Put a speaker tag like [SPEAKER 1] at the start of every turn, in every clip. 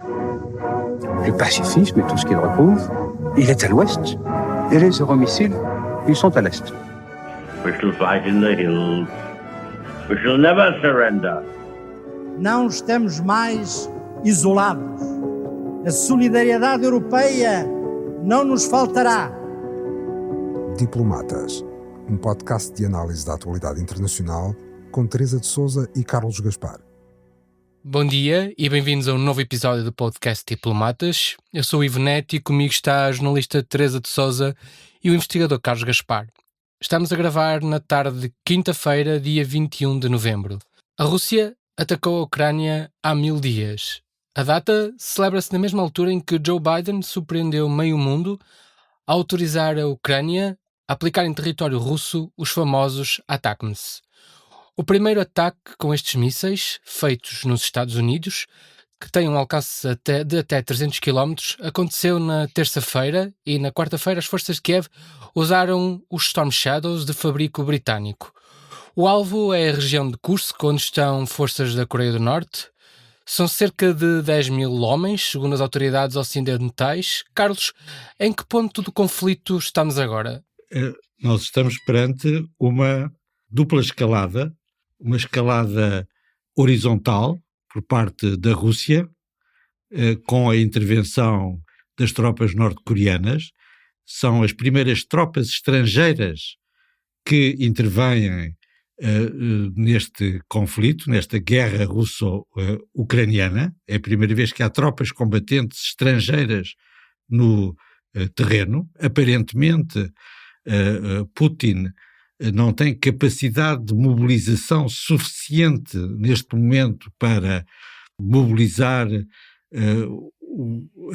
[SPEAKER 1] Le pacifisme et tout ce qu'il recouvre, il est à l'ouest. Et les euromissiles, ils sont à l'est.
[SPEAKER 2] We shall fight in the hills. We shall never surrender.
[SPEAKER 3] Não estamos mais isolados. A solidariedade europeia não nos faltará.
[SPEAKER 4] Diplomatas, um podcast de análise da atualidade internacional com Teresa de Sousa e Carlos Gaspar.
[SPEAKER 5] Bom dia e bem-vindos a um novo episódio do podcast Diplomatas. Eu sou o Ivo Neto e comigo está a jornalista Teresa de Sousa e o investigador Carlos Gaspar. Estamos a gravar na tarde de quinta-feira, dia 21 de novembro. A Rússia atacou a Ucrânia há 1000 dias. A data celebra-se na mesma altura em que Joe Biden surpreendeu meio mundo a autorizar a Ucrânia a aplicar em território russo os famosos ATACMS. O primeiro ataque com estes mísseis, feitos nos Estados Unidos, que têm um alcance de até 300 km, aconteceu na terça-feira e na quarta-feira as forças de Kiev usaram os Storm Shadows de fabrico britânico. O alvo é a região de Kursk, onde estão forças da Coreia do Norte. São cerca de 10.000 homens, segundo as autoridades ocidentais. Carlos, em que ponto do conflito estamos agora?
[SPEAKER 6] Nós estamos perante uma dupla escalada, uma escalada horizontal por parte da Rússia, com a intervenção das tropas norte-coreanas. São as primeiras tropas estrangeiras que intervêm neste conflito, nesta guerra russo-ucraniana. É a primeira vez que há tropas combatentes estrangeiras no terreno. Aparentemente, Putin não tem capacidade de mobilização suficiente neste momento para mobilizar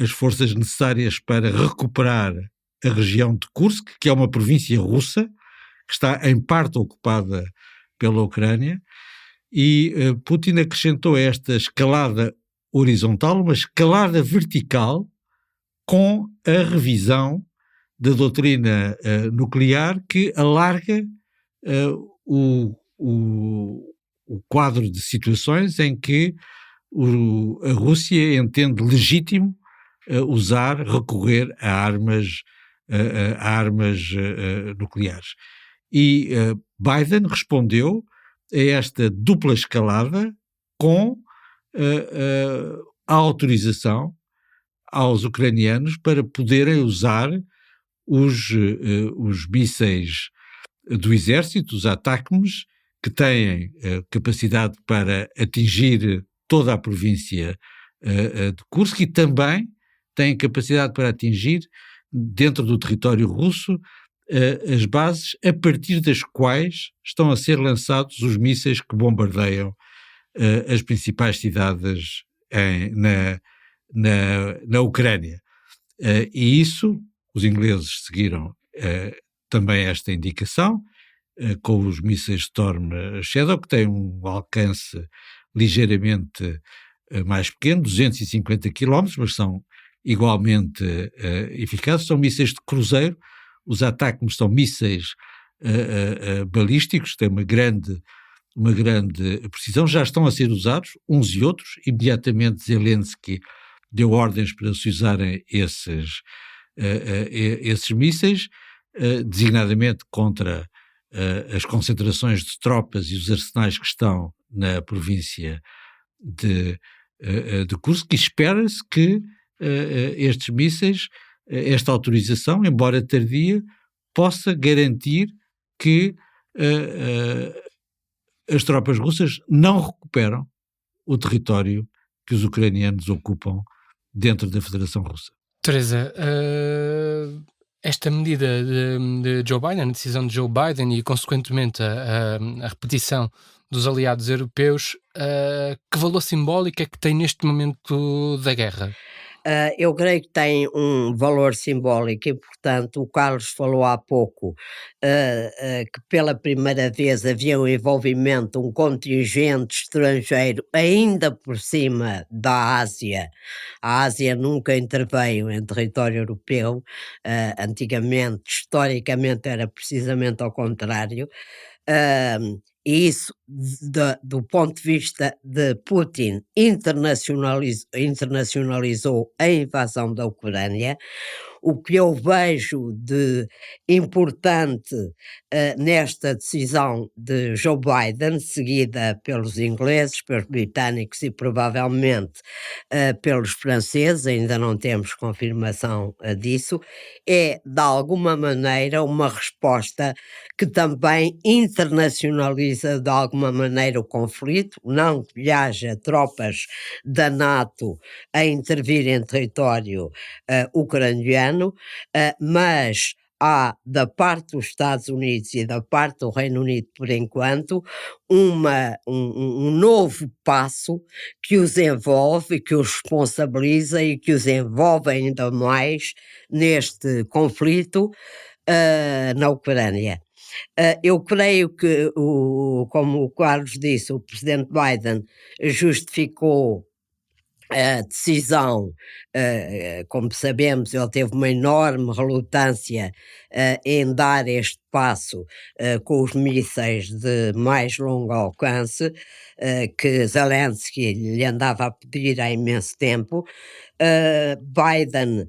[SPEAKER 6] as forças necessárias para recuperar a região de Kursk, que é uma província russa, que está em parte ocupada pela Ucrânia, e Putin acrescentou a esta escalada horizontal uma escalada vertical com a revisão da doutrina nuclear que alarga o quadro de situações em que a Rússia entende legítimo recorrer a armas nucleares. E Biden respondeu a esta dupla escalada com a autorização aos ucranianos para poderem usar os mísseis do exército, os ATACMS, que têm capacidade para atingir toda a província de Kursk e também têm capacidade para atingir dentro do território russo as bases a partir das quais estão a ser lançados os mísseis que bombardeiam as principais cidades na Ucrânia. E isso, os ingleses seguiram também esta indicação, com os mísseis Storm Shadow, que têm um alcance ligeiramente mais pequeno, 250 km, mas são igualmente eficazes. São mísseis de cruzeiro. Os ATACMS são mísseis balísticos, têm uma grande precisão, já estão a ser usados uns e outros. Imediatamente Zelensky deu ordens para se usarem esses mísseis, designadamente contra as concentrações de tropas e os arsenais que estão na província de Kursk, e espera-se que estes mísseis, esta autorização, embora tardia, possa garantir que as tropas russas não recuperam o território que os ucranianos ocupam dentro da Federação Russa.
[SPEAKER 5] Teresa, esta medida de Joe Biden, a decisão de Joe Biden e, consequentemente, a repetição dos aliados europeus, que valor simbólico é que tem neste momento da guerra?
[SPEAKER 7] Eu creio que tem um valor simbólico importante. O Carlos falou há pouco que pela primeira vez havia um envolvimento, um contingente estrangeiro, ainda por cima da Ásia. A Ásia nunca interveio em território europeu, antigamente, historicamente, era precisamente ao contrário. E isso do ponto de vista de Putin, internacionalizou a invasão da Ucrânia. O que eu vejo de importante nesta decisão de Joe Biden, seguida pelos ingleses, pelos britânicos e provavelmente pelos franceses, ainda não temos confirmação disso, é de alguma maneira uma resposta que também internacionaliza de alguma maneira o conflito, não que haja tropas da NATO a intervir em território ucraniano, mas há da parte dos Estados Unidos e da parte do Reino Unido, por enquanto, um novo passo que os envolve, que os responsabiliza e que os envolve ainda mais neste conflito na Ucrânia. Eu creio que, como o Carlos disse, o presidente Biden justificou a decisão, como sabemos, ele teve uma enorme relutância em dar este passo com os mísseis de mais longo alcance, que Zelensky lhe andava a pedir há imenso tempo. Biden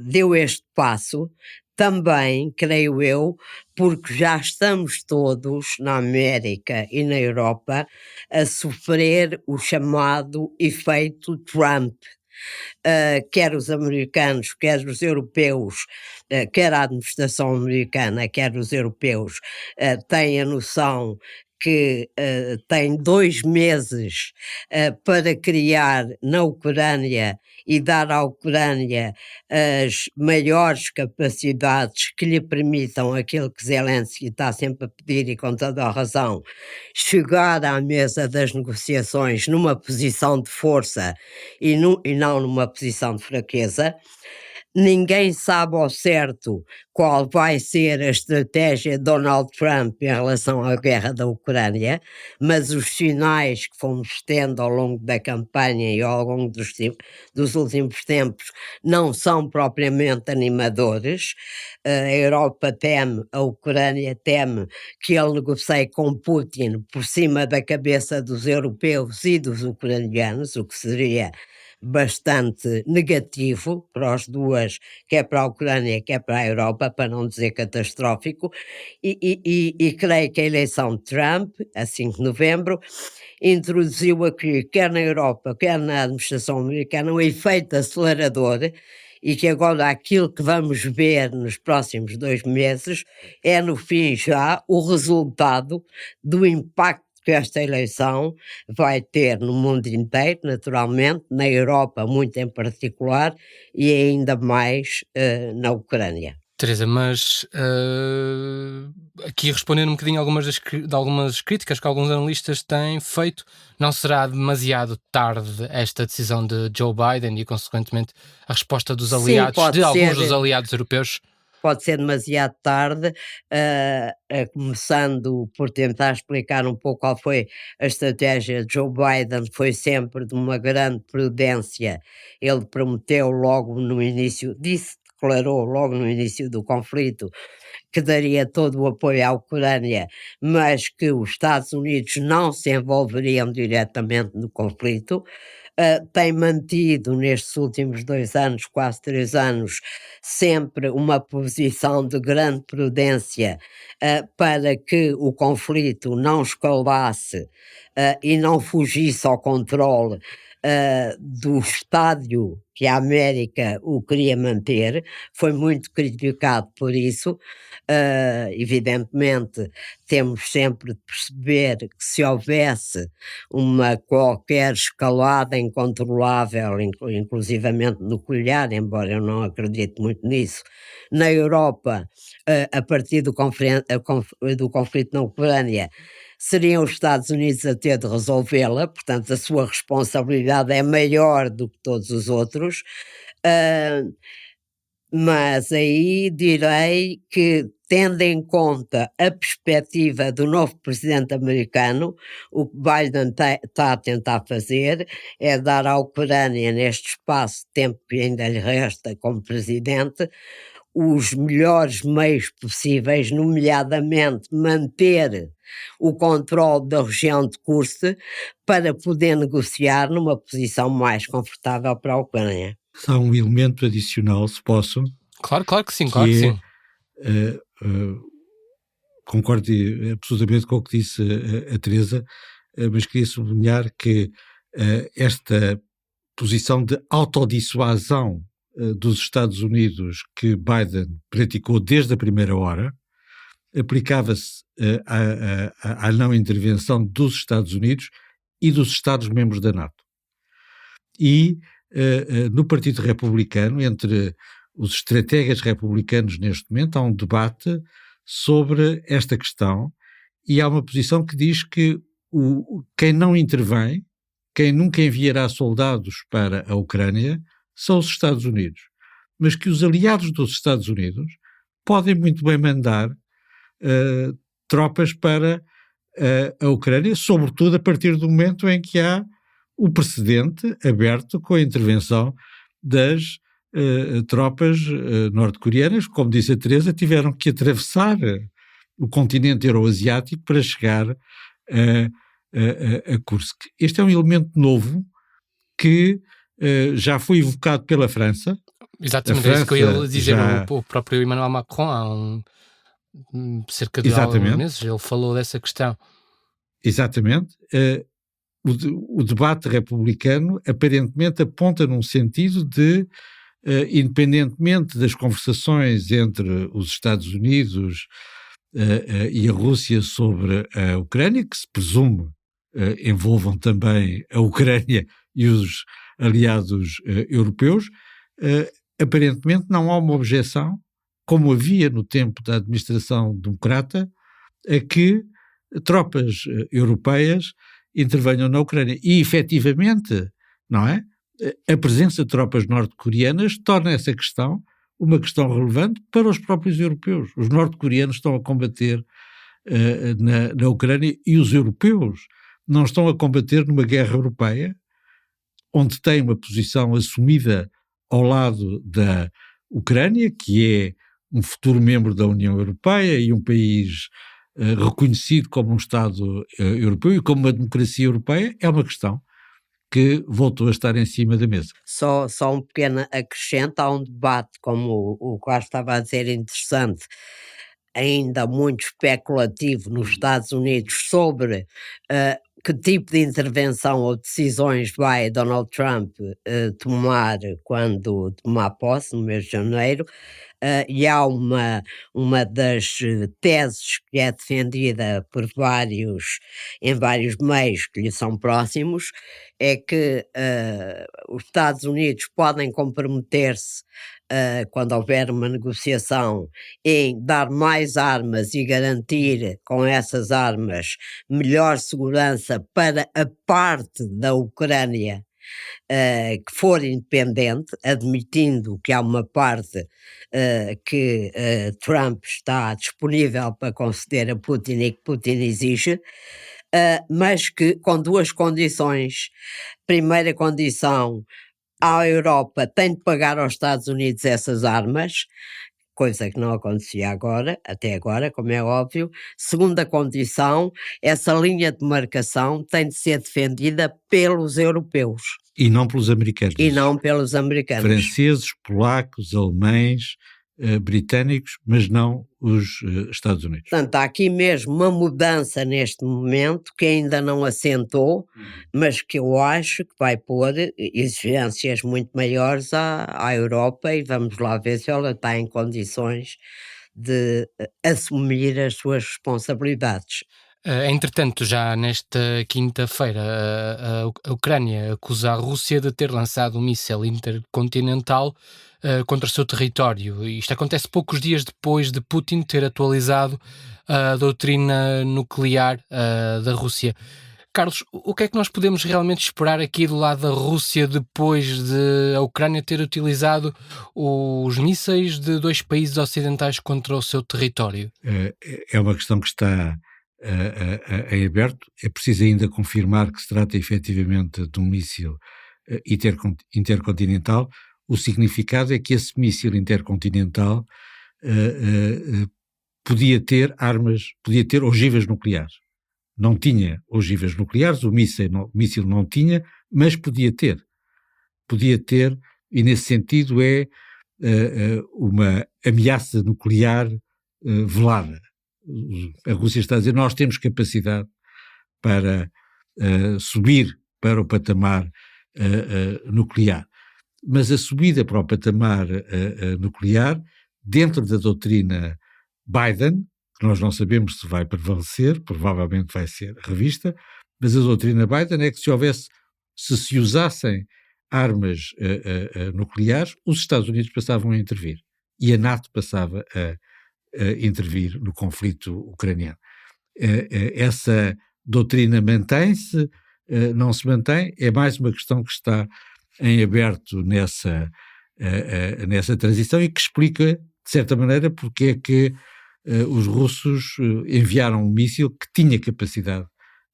[SPEAKER 7] deu este passo, também, creio eu, porque já estamos todos na América e na Europa a sofrer o chamado efeito Trump. Quer os americanos, quer os europeus, quer a administração americana, quer os europeus, têm a noção que tem 2 meses para criar na Ucrânia e dar à Ucrânia as maiores capacidades que lhe permitam aquilo que Zelensky está sempre a pedir e com toda a razão, chegar à mesa das negociações numa posição de força e não numa posição de fraqueza. Ninguém sabe ao certo qual vai ser a estratégia de Donald Trump em relação à guerra da Ucrânia, mas os sinais que fomos tendo ao longo da campanha e ao longo dos últimos tempos não são propriamente animadores. A Europa teme, a Ucrânia teme que ele negocie com Putin por cima da cabeça dos europeus e dos ucranianos, o que seria bastante negativo para as duas, quer para a Ucrânia, quer para a Europa, para não dizer catastrófico, e creio que a eleição de Trump, a 5 de novembro, introduziu aqui, quer na Europa, quer na administração americana, um efeito acelerador, e que agora aquilo que vamos ver nos próximos 2 meses é, no fim, já o resultado do impacto que esta eleição vai ter no mundo inteiro, naturalmente, na Europa muito em particular, e ainda mais na Ucrânia.
[SPEAKER 5] Teresa, mas aqui respondendo um bocadinho de algumas críticas que alguns analistas têm feito, não será demasiado tarde esta decisão de Joe Biden e, consequentemente, a resposta dos aliados, alguns dos aliados europeus?
[SPEAKER 7] Pode ser demasiado tarde, começando por tentar explicar um pouco qual foi a estratégia de Joe Biden, foi sempre de uma grande prudência. Ele prometeu logo no início, declarou logo no início do conflito que daria todo o apoio à Ucrânia, mas que os Estados Unidos não se envolveriam diretamente no conflito. Tem mantido nestes últimos 2 anos, quase 3 anos, sempre uma posição de grande prudência para que o conflito não escalasse e não fugisse ao controle do estádio que a América o queria manter. Foi muito criticado por isso. Evidentemente, temos sempre de perceber que se houvesse uma qualquer escalada incontrolável, inclusivamente nuclear, embora eu não acredite muito nisso, na Europa, a partir do conflito na Ucrânia, seriam os Estados Unidos a ter de resolvê-la, portanto a sua responsabilidade é maior do que todos os outros, mas aí direi que, tendo em conta a perspectiva do novo presidente americano, o que Biden está a tentar fazer é dar à Ucrânia, neste espaço de tempo que ainda lhe resta como presidente, os melhores meios possíveis, nomeadamente manter o controle da região de Kursk para poder negociar numa posição mais confortável para a Ucrânia.
[SPEAKER 6] Há um elemento adicional, se posso,
[SPEAKER 5] Claro que sim,
[SPEAKER 6] que
[SPEAKER 5] claro que sim.
[SPEAKER 6] Concordo absolutamente com o que disse a Teresa, mas queria sublinhar que esta posição de autodissuasão dos Estados Unidos que Biden praticou desde a primeira hora aplicava-se à não intervenção dos Estados Unidos e dos Estados-membros da NATO. E no Partido Republicano, entre os estrategas republicanos neste momento, há um debate sobre esta questão e há uma posição que diz que quem não intervém, quem nunca enviará soldados para a Ucrânia, são os Estados Unidos, mas que os aliados dos Estados Unidos podem muito bem mandar tropas para a Ucrânia, sobretudo a partir do momento em que há o precedente aberto com a intervenção das tropas norte-coreanas, como disse a Teresa, tiveram que atravessar o continente euroasiático para chegar a Kursk. Este é um elemento novo que já foi evocado pela França.
[SPEAKER 5] Exatamente, é isso que eu ia dizer. O próprio Emmanuel Macron, há cerca de alguns meses, ele falou dessa questão.
[SPEAKER 6] Exatamente. O debate republicano aparentemente aponta num sentido de, independentemente das conversações entre os Estados Unidos e a Rússia sobre a Ucrânia, que se presume envolvam também a Ucrânia e os aliados europeus, aparentemente não há uma objeção, como havia no tempo da administração democrata, a que tropas europeias intervenham na Ucrânia. E, efetivamente, não é? A presença de tropas norte-coreanas torna essa questão uma questão relevante para os próprios europeus. Os norte-coreanos estão a combater na Ucrânia e os europeus não estão a combater numa guerra europeia, onde tem uma posição assumida ao lado da Ucrânia, que é um futuro membro da União Europeia e um país reconhecido como um Estado europeu e como uma democracia europeia. É uma questão que voltou a estar em cima da mesa.
[SPEAKER 7] Só um pequeno acrescento, há um debate, como o Carlos estava a dizer, interessante, ainda muito especulativo nos Estados Unidos sobre que tipo de intervenção ou decisões vai Donald Trump tomar quando tomar posse, no mês de janeiro. E há uma das teses que é defendida por em vários meios que lhe são próximos, é que os Estados Unidos podem comprometer-se, quando houver uma negociação, em dar mais armas e garantir com essas armas melhor segurança para a parte da Ucrânia que for independente, admitindo que há uma parte que Trump está disponível para conceder a Putin e que Putin exige, mas que com duas condições. Primeira condição, a Europa tem de pagar aos Estados Unidos essas armas, coisa que não acontecia até agora, como é óbvio. Segunda condição, essa linha de marcação tem de ser defendida pelos europeus.
[SPEAKER 6] E não pelos americanos.
[SPEAKER 7] E não pelos americanos.
[SPEAKER 6] Franceses, polacos, alemães, britânicos, mas não os Estados Unidos.
[SPEAKER 7] Portanto, há aqui mesmo uma mudança neste momento que ainda não assentou, mas que eu acho que vai pôr exigências muito maiores à Europa, e vamos lá ver se ela está em condições de assumir as suas responsabilidades.
[SPEAKER 5] Entretanto, já nesta quinta-feira, a Ucrânia acusa a Rússia de ter lançado um míssil intercontinental contra o seu território. Isto acontece poucos dias depois de Putin ter atualizado a doutrina nuclear da Rússia. Carlos, o que é que nós podemos realmente esperar aqui do lado da Rússia depois de a Ucrânia ter utilizado os mísseis de dois países ocidentais contra o seu território?
[SPEAKER 6] É uma questão que está em aberto. É preciso ainda confirmar que se trata efetivamente de um míssil intercontinental. o significado é que esse míssil intercontinental podia ter ogivas nucleares. Não tinha ogivas nucleares, o míssil não tinha, mas podia ter. E nesse sentido é uma ameaça nuclear velada. A Rússia está a dizer, nós temos capacidade para subir para o patamar nuclear. Mas a subida para o patamar nuclear, dentro da doutrina Biden, que nós não sabemos se vai prevalecer, provavelmente vai ser revista, mas a doutrina Biden é que se usassem armas nucleares, os Estados Unidos passavam a intervir e a NATO passava a intervir no conflito ucraniano. Essa doutrina mantém-se, não se mantém, é mais uma questão que está em aberto nessa transição e que explica, de certa maneira, porque é que os russos enviaram um míssil que tinha capacidade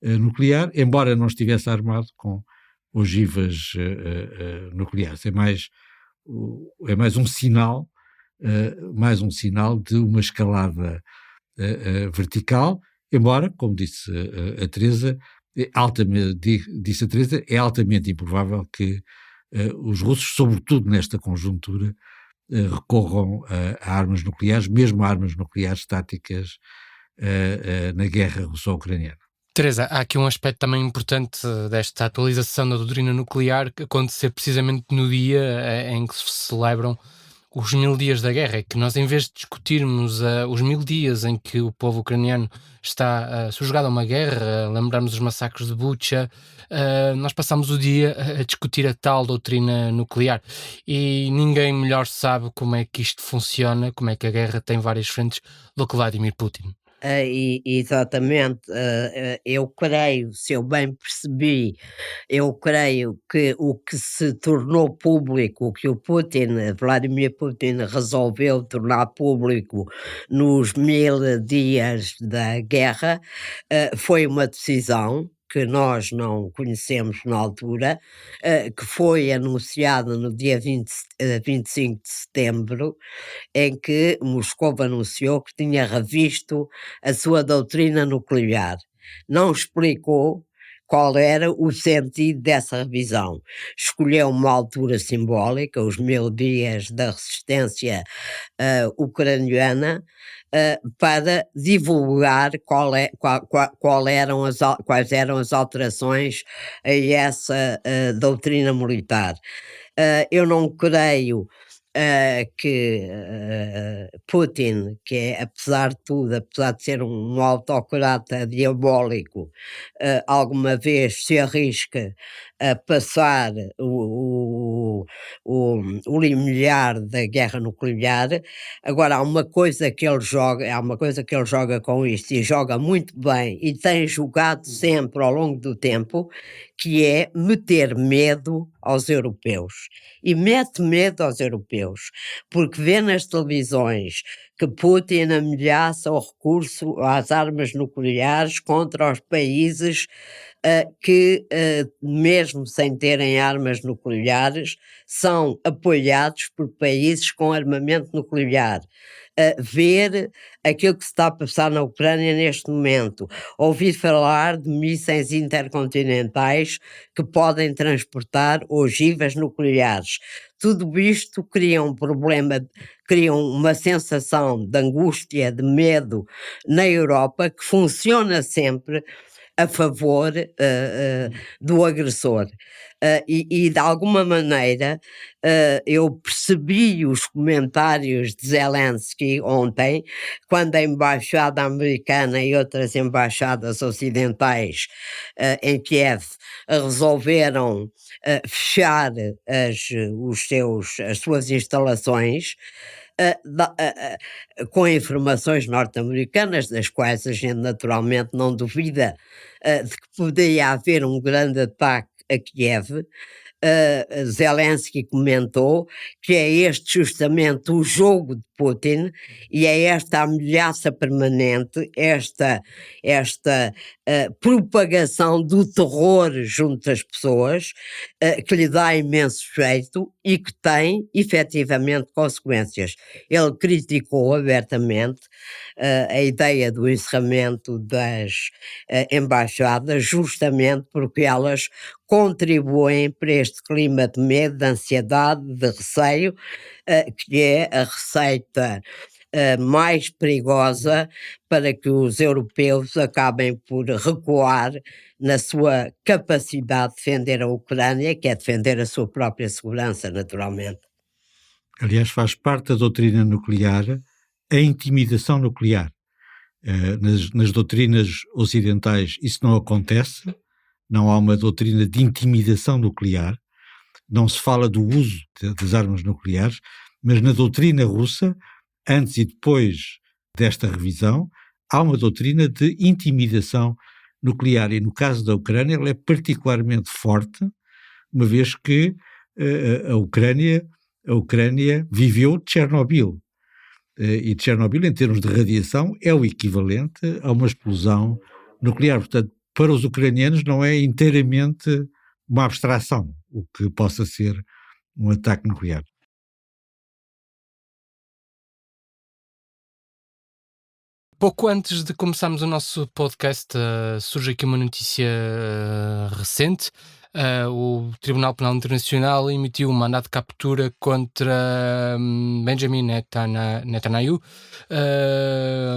[SPEAKER 6] nuclear, embora não estivesse armado com ogivas nucleares. É mais um sinal de uma escalada vertical, embora, como disse a Teresa, é altamente improvável que os russos, sobretudo nesta conjuntura, recorram a armas nucleares, mesmo a armas nucleares táticas na guerra russo-ucraniana.
[SPEAKER 5] Teresa, há aqui um aspecto também importante desta atualização da doutrina nuclear, que acontecer precisamente no dia em que se celebram os 1000 dias da guerra, é que nós, em vez de discutirmos os 1000 dias em que o povo ucraniano está subjugado a uma guerra, lembrarmos os massacres de Bucha, nós passamos o dia a discutir a tal doutrina nuclear, e ninguém melhor sabe como é que isto funciona, como é que a guerra tem várias frentes, do que Vladimir Putin.
[SPEAKER 7] Exatamente, eu creio, se eu bem percebi, eu creio que o que se tornou público, o que o Vladimir Putin resolveu tornar público nos 1000 dias da guerra, foi uma decisão que nós não conhecemos na altura, que foi anunciada no dia 25 de setembro, em que Moscou anunciou que tinha revisto a sua doutrina nuclear. Não explicou qual era o sentido dessa revisão. Escolheu uma altura simbólica, os 1000 dias da resistência ucraniana, para divulgar quais eram as alterações a essa doutrina militar. Eu não creio que Putin, que é, apesar de tudo, apesar de ser um autocrata diabólico, alguma vez se arrisca a passar o limiar da guerra nuclear. Agora, há uma coisa que ele joga com isto, e joga muito bem, e tem jogado sempre ao longo do tempo, que é meter medo aos europeus. E mete medo aos europeus, porque vê nas televisões que Putin ameaça o recurso às armas nucleares contra os países que, mesmo sem terem armas nucleares, são apoiados por países com armamento nuclear. Ver aquilo que se está a passar na Ucrânia neste momento, ouvir falar de mísseis intercontinentais que podem transportar ogivas nucleares. Tudo isto cria um problema, cria uma sensação de angústia, de medo na Europa, que funciona sempre a favor do agressor. E de alguma maneira eu percebi os comentários de Zelensky ontem, quando a embaixada americana e outras embaixadas ocidentais em Kiev resolveram fechar as suas instalações, com informações norte-americanas, das quais a gente naturalmente não duvida de que poderia haver um grande ataque a Kiev. Zelensky comentou que é este justamente o jogo de Putin, e é esta ameaça permanente, esta propagação do terror junto das pessoas, que lhe dá imenso jeito e que tem efetivamente consequências. Ele criticou abertamente a ideia do encerramento das embaixadas, justamente porque elas contribuem para este clima de medo, de ansiedade, de receio, que é a receita mais perigosa para que os europeus acabem por recuar na sua capacidade de defender a Ucrânia, que é defender a sua própria segurança, naturalmente.
[SPEAKER 6] Aliás, faz parte da doutrina nuclear a intimidação nuclear. Nas doutrinas ocidentais isso não acontece, não há uma doutrina de intimidação nuclear, não se fala do uso das armas nucleares, mas na doutrina russa, antes e depois desta revisão, há uma doutrina de intimidação nuclear e no caso da Ucrânia ela é particularmente forte, uma vez que a Ucrânia viveu Chernobyl. E Chernobyl, em termos de radiação, é o equivalente a uma explosão nuclear. Portanto, para os ucranianos não é inteiramente uma abstração o que possa ser um ataque nuclear.
[SPEAKER 5] Pouco antes de começarmos o nosso podcast, surge aqui uma notícia recente. O Tribunal Penal Internacional emitiu um mandato de captura contra Benjamin Netanyahu,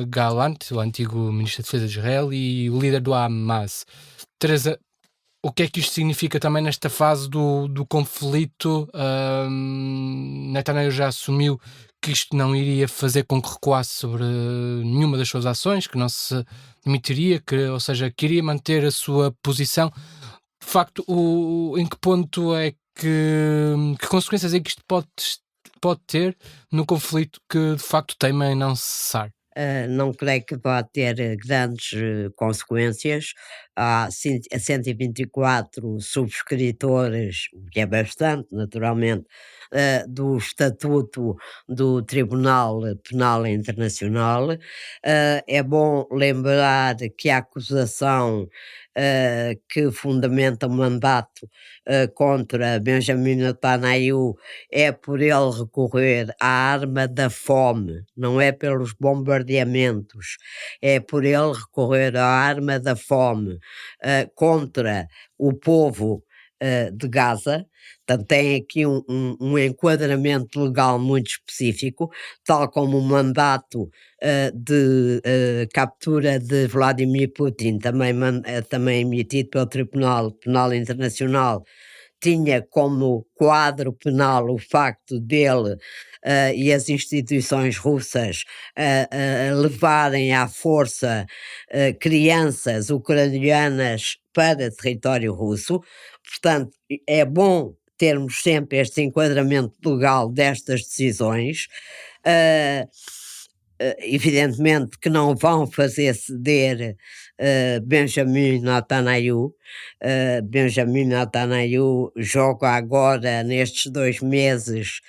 [SPEAKER 5] Gallant, o antigo Ministro da Defesa de Israel, e o líder do Hamas. Teresa, o que é que isto significa também nesta fase do conflito? Netanyahu já assumiu que isto não iria fazer com que recuasse sobre nenhuma das suas ações, que não se demitiria, ou seja, que iria manter a sua posição. De facto, em que ponto é que consequências é que isto pode ter no conflito que de facto teima em não cessar?
[SPEAKER 7] Não creio que vá ter grandes consequências. Há 124 subscritores, o que é bastante, naturalmente, do Estatuto do Tribunal Penal Internacional. É bom lembrar que a acusação que fundamenta o mandato contra Benjamin Netanyahu é por ele recorrer à arma da fome, não é pelos bombardeamentos, é por ele recorrer à arma da fome contra o povo de Gaza. Portanto, tem aqui um enquadramento legal muito específico, tal como o mandato de captura de Vladimir Putin, também emitido pelo Tribunal Penal Internacional, tinha como quadro penal o facto dele e as instituições russas levarem à força crianças ucranianas para território russo. Portanto, é bom termos sempre este enquadramento legal destas decisões. Evidentemente que não vão fazer ceder Benjamin Netanyahu. Benjamin Netanyahu joga agora, nestes 2 meses,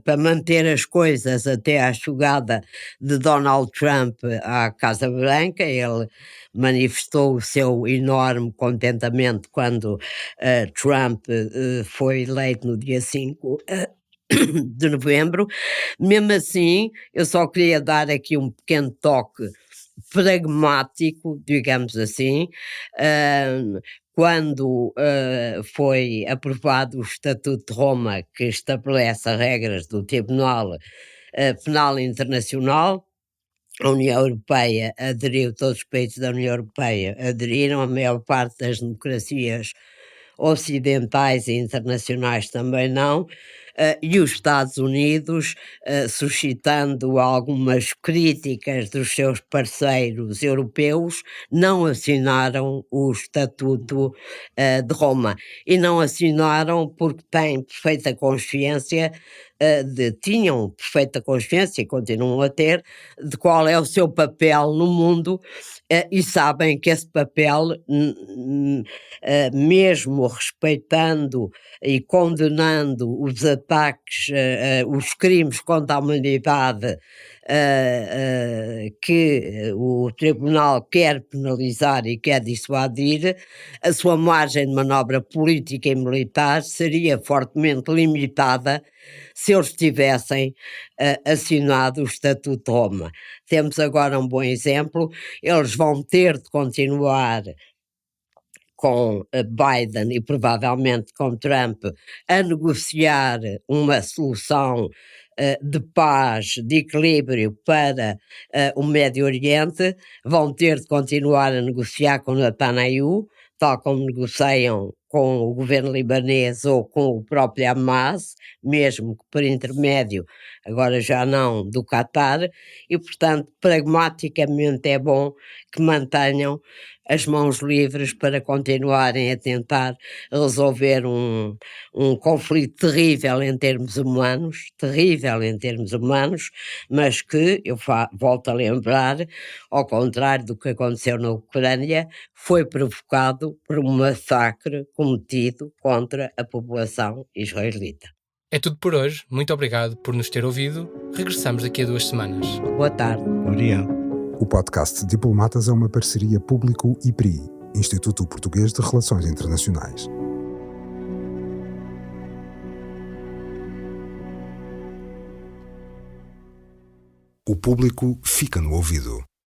[SPEAKER 7] para manter as coisas até à chegada de Donald Trump à Casa Branca. Ele manifestou o seu enorme contentamento quando Trump foi eleito no dia 5 de novembro. Mesmo assim, eu só queria dar aqui um pequeno toque pragmático, digamos assim. Quando foi aprovado o Estatuto de Roma, que estabelece as regras do Tribunal Penal Internacional, a União Europeia aderiu, todos os países da União Europeia aderiram, a maior parte das democracias ocidentais e internacionais também não, e os Estados Unidos, suscitando algumas críticas dos seus parceiros europeus, não assinaram o Estatuto de Roma. E não assinaram porque têm perfeita consciência tinham perfeita consciência e continuam a ter de qual é o seu papel no mundo, e sabem que esse papel, mesmo respeitando e condenando os ataques ataques, os crimes contra a humanidade que o Tribunal quer penalizar e quer dissuadir, a sua margem de manobra política e militar seria fortemente limitada se eles tivessem assinado o Estatuto de Roma. Temos agora um bom exemplo, eles vão ter de continuar com Biden e provavelmente com Trump a negociar uma solução de paz, de equilíbrio para o Médio Oriente, vão ter de continuar a negociar com Netanyahu, tal como negociam com o governo libanês ou com o próprio Hamas, mesmo que por intermédio, agora já não, do Qatar, e portanto pragmaticamente é bom que mantenham as mãos livres para continuarem a tentar resolver um conflito terrível em termos humanos, mas que, eu volto a lembrar, ao contrário do que aconteceu na Ucrânia, foi provocado por um massacre cometido contra a população israelita.
[SPEAKER 5] É tudo por hoje. Muito obrigado por nos ter ouvido. Regressamos daqui a 2 semanas.
[SPEAKER 7] Boa tarde.
[SPEAKER 6] Obrigado.
[SPEAKER 4] O podcast Diplomatas é uma parceria Público-IPRI, Instituto Português de Relações Internacionais. O público fica no ouvido.